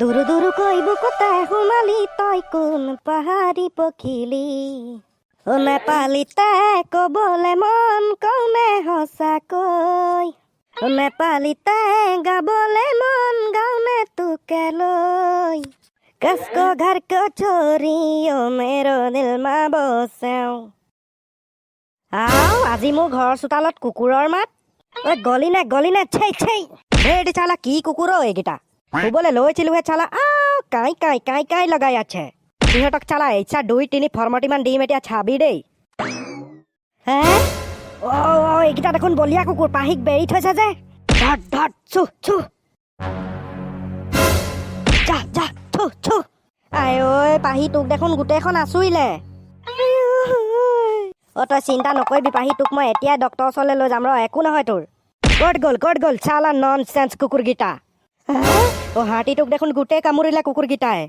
দুরু দুরু কইব কোথায় হুমালি তই কোন পাহাড়ি পখিলি ও নেপালীতে কবলে মন কৌনে সঁচাকৈ ও নেপালীতে গাবলে মন গাउने তোকে লৈ कसको घरको छोरी ओ मेरो दिलमा बस्याउ আজি মোৰ ঘৰৰ চোতালত কুকুৰৰ মাত ঐ গলি নে চেই চেই হেৰি চালা কি কুকুৰ এইকেইটা শুবলৈ লৈছিলোহে চালা কাই কাই কাই কাই লগাই আছে সিহঁতক চালা ইচ্ছা 2-3 ফৰ্মটিমান দিম এতিয়া চাবি দেই হে এইকেইটা দেখোন বলিয়া কুকুৰ পাহিক বেৰি থৈছে যে ধৰ ধৰ চু চু যা যা থু থু আই ঐ পাহি তোক দেখোন গোটেইখন আচুৰিলে তই চিন্তা নকৰিবি পাহি তোক মই এতিয়াই ডক্টৰৰ ওচৰলৈ লৈ যাম ৰ একো নহয় তোৰ ক'ত গ'ল চালা নন চেন্স কুকুৰকেইটা হাতী তোক দেখোন গোটেই কামুৰিলে কুকুৰকেইটাই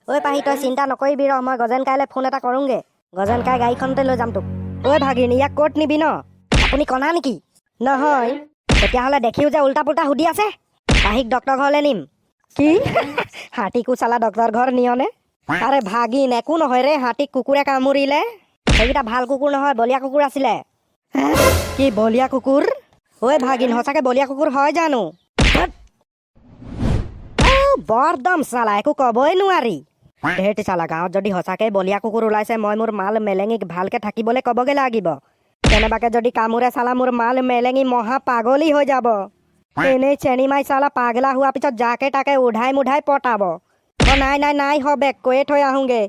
ঐ পাহি তই চিন্তা নকৰিবি ৰ মই গজেন কাইলৈ ফোন এটা কৰোঁগে গজেন কাই গাড়ীখনতে লৈ যাম তোক ঐ ভাগিনী ইয়াক ক'ত নিবি ন আপুনি কণা নেকি নহয় তেতিয়াহ'লে দেখিও যে উল্টা পুল্টা সুধি আছে পাহিক ডক্টৰ ঘৰলৈ নিম কি হাতীকো চালা ডক্টৰ ঘৰ নিয়নে আৰে ভাগিন একো নহয় ৰে হাতীক কুকুৰে কামুৰিলে সেইকেইটা ভাল কুকুৰ নহয় বলিয়া কুকুৰ আছিলে কি বলিয়া কুকুৰ ঐ ভাগিন সঁচাকে বলিয়া কুকুৰ হয় জানো বৰদম চালা একো ক'বই নোৱাৰি ধেৰ চালা গাঁৱত যদি সঁচাকে বলিয়া কুকুৰ ওলাইছে মই মোৰ মাল মেলেঙিক ভালকে থাকিবলৈ ক'বগে লাগিব কেনেবাকে যদি কামোৰে চালা মোৰ মাল মেলেঙি মহা পাগলী হৈ যাব এনেই চেনি মাই চালা পাগলা হোৱাৰ পিছত যাকে তাকে উধাই মুধাই পতাব নাই নাই নাই হবে কৈয়ে থৈ আহোঁগে